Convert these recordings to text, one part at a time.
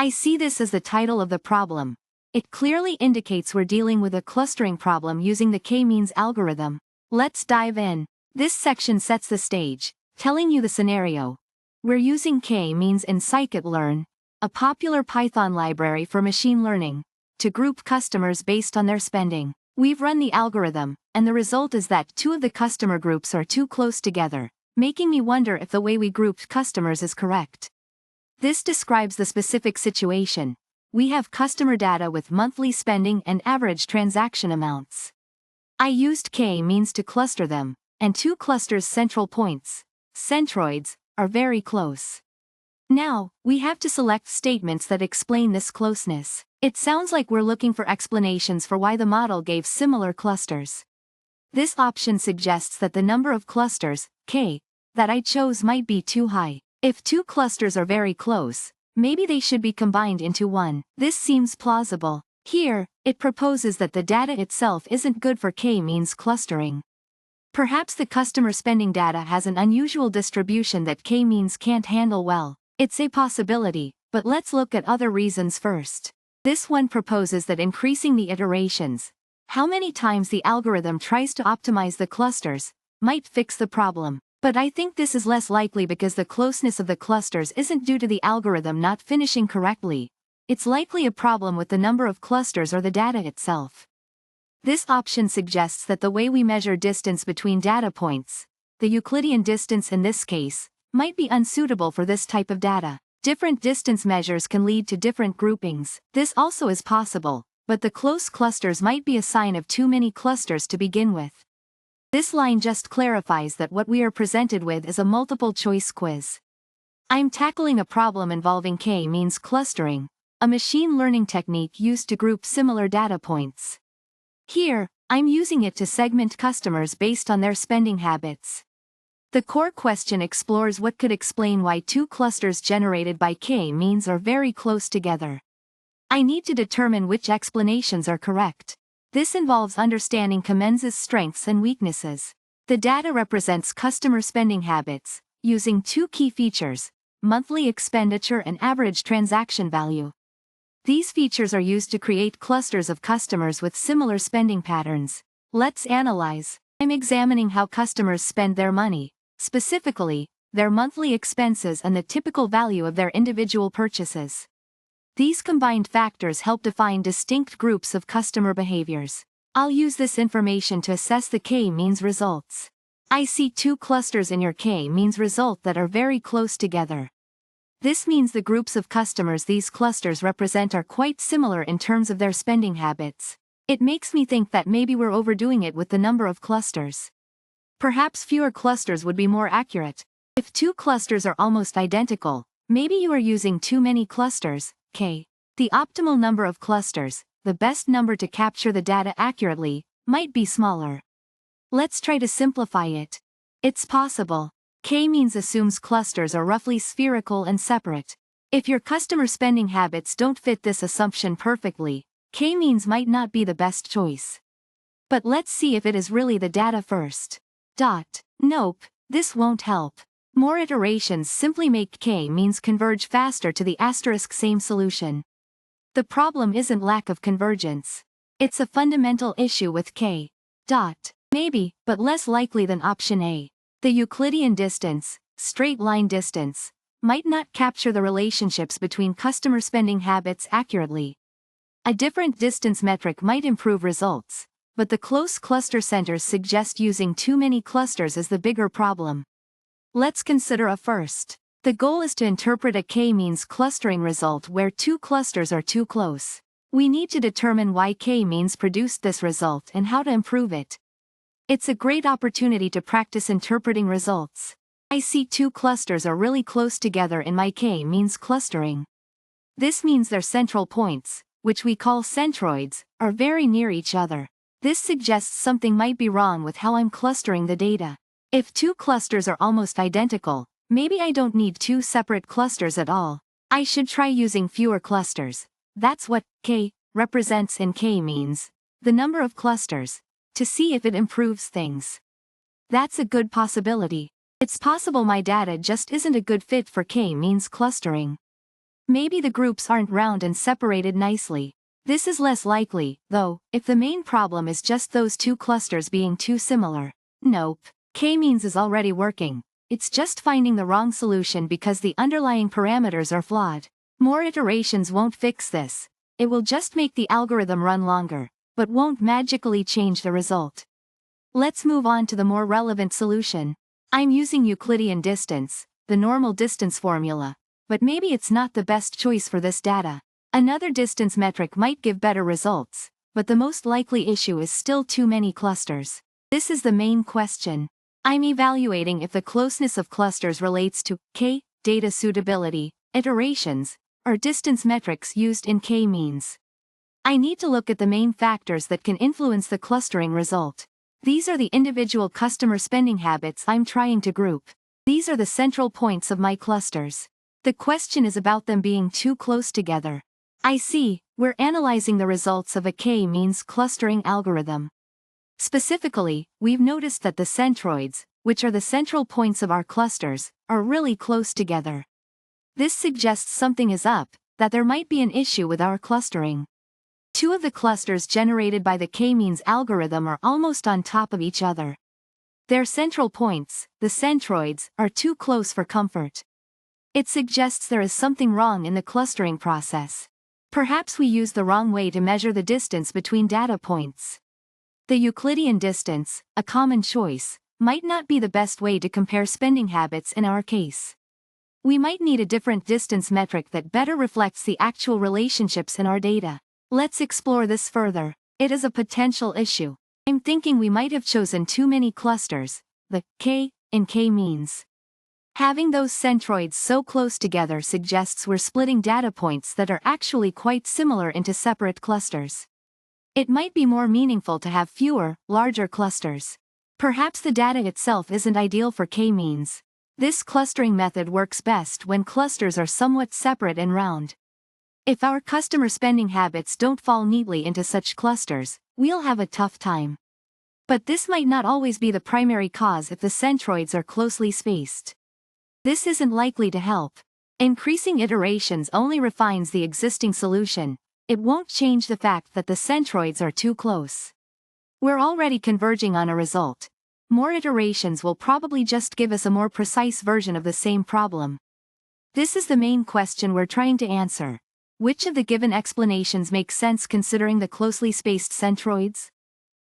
I see this as the title of the problem. It clearly indicates we're dealing with a clustering problem using the k-means algorithm. Let's dive in. This section sets the stage, telling you the scenario. We're using k-means in Sklearn, a popular Python library for machine learning, to group customers based on their spending. We've run the algorithm, and the result is that two of the customer groups are too close together, making me wonder if the way we grouped customers is correct. This describes the specific situation. We have customer data with monthly spending and average transaction amounts. I used k-means to cluster them, and two clusters' central points, centroids, are very close. Now, we have to select statements that explain this closeness. It sounds like we're looking for explanations for why the model gave similar clusters. This option suggests that the number of clusters, k, that I chose might be too high. If two clusters are very close, maybe they should be combined into one. This seems plausible. Here, it proposes that the data itself isn't good for k-means clustering. Perhaps the customer spending data has an unusual distribution that k-means can't handle well. It's a possibility, but let's look at other reasons first. This one proposes that increasing the iterations, how many times the algorithm tries to optimize the clusters, might fix the problem. But I think this is less likely because the closeness of the clusters isn't due to the algorithm not finishing correctly. It's likely a problem with the number of clusters or the data itself. This option suggests that the way we measure distance between data points, the Euclidean distance in this case, might be unsuitable for this type of data. Different distance measures can lead to different groupings. This also is possible, but the close clusters might be a sign of too many clusters to begin with. This line just clarifies that what we are presented with is a multiple-choice quiz. I'm tackling a problem involving k-means clustering, a machine learning technique used to group similar data points. Here, I'm using it to segment customers based on their spending habits. The core question explores what could explain why two clusters generated by k-means are very close together. I need to determine which explanations are correct. This involves understanding kmeans' strengths and weaknesses. The data represents customer spending habits, using two key features, monthly expenditure and average transaction value. These features are used to create clusters of customers with similar spending patterns. Let's analyze. I'm examining how customers spend their money, specifically, their monthly expenses and the typical value of their individual purchases. These combined factors help define distinct groups of customer behaviors. I'll use this information to assess the k-means results. I see two clusters in your k-means result that are very close together. This means the groups of customers these clusters represent are quite similar in terms of their spending habits. It makes me think that maybe we're overdoing it with the number of clusters. Perhaps fewer clusters would be more accurate. If two clusters are almost identical, maybe you are using too many clusters, k. The optimal number of clusters, the best number to capture the data accurately, might be smaller. Let's try to simplify it. It's possible. K-means assumes clusters are roughly spherical and separate. If your customer spending habits don't fit this assumption perfectly, k-means might not be the best choice. But let's see if it is really the data first. Nope, this won't help. More iterations simply make k-means converge faster to the same solution. The problem isn't lack of convergence. It's a fundamental issue with k. Maybe, but less likely than option A. The Euclidean distance, straight line distance, might not capture the relationships between customer spending habits accurately. A different distance metric might improve results, but the close cluster centers suggest using too many clusters is the bigger problem. Let's consider a first. The goal is to interpret a k-means clustering result where two clusters are too close. We need to determine why k-means produced this result and how to improve it. It's a great opportunity to practice interpreting results. I see two clusters are really close together in my k-means clustering. This means their central points, which we call centroids, are very near each other. This suggests something might be wrong with how I'm clustering the data. If two clusters are almost identical, maybe I don't need two separate clusters at all. I should try using fewer clusters. That's what k represents in k-means, the number of clusters, to see if it improves things. That's a good possibility. It's possible my data just isn't a good fit for k-means clustering. Maybe the groups aren't round and separated nicely. This is less likely, though, if the main problem is just those two clusters being too similar. Nope. K-means is already working. It's just finding the wrong solution because the underlying parameters are flawed. More iterations won't fix this. It will just make the algorithm run longer, but won't magically change the result. Let's move on to the more relevant solution. I'm using Euclidean distance, the normal distance formula, but maybe it's not the best choice for this data. Another distance metric might give better results, but the most likely issue is still too many clusters. This is the main question. I'm evaluating if the closeness of clusters relates to k, data suitability, iterations, or distance metrics used in k-means. I need to look at the main factors that can influence the clustering result. These are the individual customer spending habits I'm trying to group. These are the central points of my clusters. The question is about them being too close together. I see, we're analyzing the results of a k-means clustering algorithm. Specifically, we've noticed that the centroids, which are the central points of our clusters, are really close together. This suggests something is up, that there might be an issue with our clustering. Two of the clusters generated by the k-means algorithm are almost on top of each other. Their central points, the centroids, are too close for comfort. It suggests there is something wrong in the clustering process. Perhaps we use the wrong way to measure the distance between data points. The Euclidean distance, a common choice, might not be the best way to compare spending habits in our case. We might need a different distance metric that better reflects the actual relationships in our data. Let's explore this further. It is a potential issue. I'm thinking we might have chosen too many clusters, the k in k-means. Having those centroids so close together suggests we're splitting data points that are actually quite similar into separate clusters. It might be more meaningful to have fewer, larger clusters. Perhaps the data itself isn't ideal for k-means. This clustering method works best when clusters are somewhat separate and round. If our customer spending habits don't fall neatly into such clusters, we'll have a tough time. But this might not always be the primary cause if the centroids are closely spaced. This isn't likely to help. Increasing iterations only refines the existing solution. It won't change the fact that the centroids are too close. We're already converging on a result. More iterations will probably just give us a more precise version of the same problem. This is the main question we're trying to answer. Which of the given explanations makes sense considering the closely spaced centroids?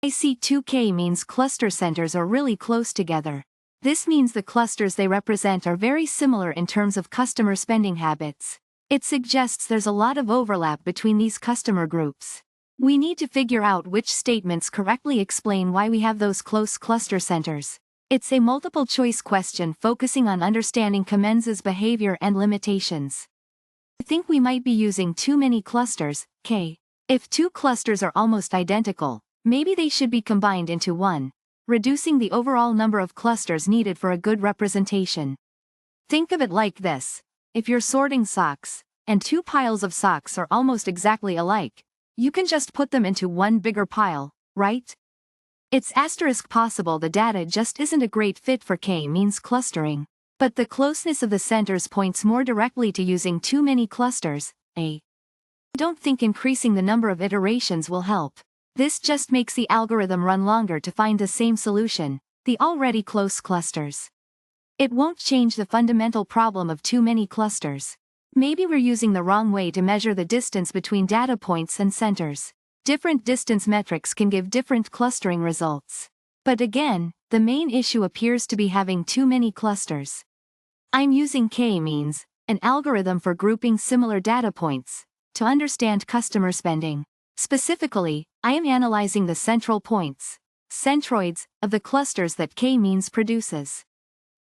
I see two k-means cluster centers are really close together. This means the clusters they represent are very similar in terms of customer spending habits. It suggests there's a lot of overlap between these customer groups. We need to figure out which statements correctly explain why we have those close cluster centers. It's a multiple-choice question focusing on understanding kmeans' behavior and limitations. I think we might be using too many clusters, k. If two clusters are almost identical, maybe they should be combined into one, reducing the overall number of clusters needed for a good representation. Think of it like this. If you're sorting socks, and two piles of socks are almost exactly alike, you can just put them into one bigger pile, right? It's possible the data just isn't a great fit for k-means clustering. But the closeness of the centers points more directly to using too many clusters, I don't think increasing the number of iterations will help. This just makes the algorithm run longer to find the same solution, the already close clusters. It won't change the fundamental problem of too many clusters. Maybe we're using the wrong way to measure the distance between data points and centers. Different distance metrics can give different clustering results. But again, the main issue appears to be having too many clusters. I'm using k-means, an algorithm for grouping similar data points, to understand customer spending. Specifically, I am analyzing the central points, centroids, of the clusters that k-means produces.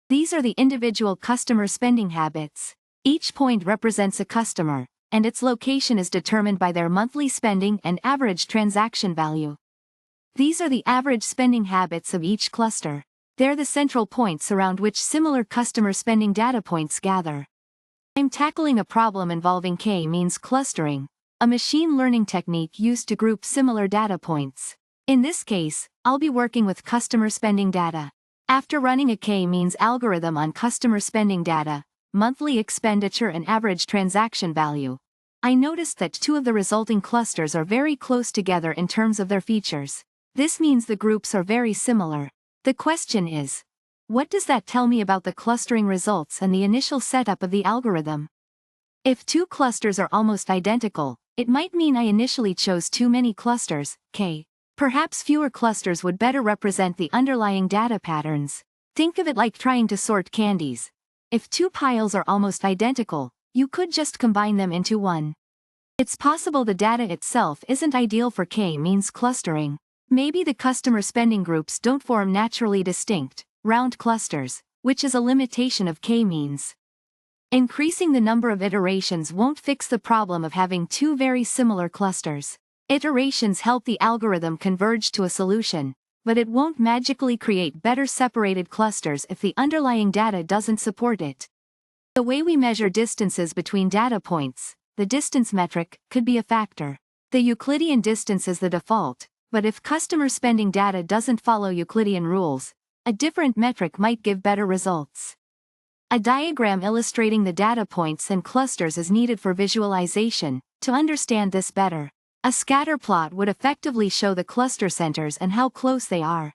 These are the individual customer spending habits. Each point represents a customer, and its location is determined by their monthly spending and average transaction value. These are the average spending habits of each cluster. They're the central points around which similar customer spending data points gather. I'm tackling a problem involving k-means clustering, a machine learning technique used to group similar data points. In this case, I'll be working with customer spending data. After running a k-means algorithm on customer spending data, monthly expenditure and average transaction value. I noticed that two of the resulting clusters are very close together in terms of their features. This means the groups are very similar. The question is, what does that tell me about the clustering results and the initial setup of the algorithm? If two clusters are almost identical, it might mean I initially chose too many clusters, k. Perhaps fewer clusters would better represent the underlying data patterns. Think of it like trying to sort candies. If two piles are almost identical, you could just combine them into one. It's possible the data itself isn't ideal for k-means clustering. Maybe the customer spending groups don't form naturally distinct, round clusters, which is a limitation of k-means. Increasing the number of iterations won't fix the problem of having two very similar clusters. Iterations help the algorithm converge to a solution, but it won't magically create better separated clusters if the underlying data doesn't support it. The way we measure distances between data points, the distance metric, could be a factor. The Euclidean distance is the default, but if customer spending data doesn't follow Euclidean rules, a different metric might give better results. A diagram illustrating the data points and clusters is needed for visualization. To understand this better, a scatter plot would effectively show the cluster centers and how close they are.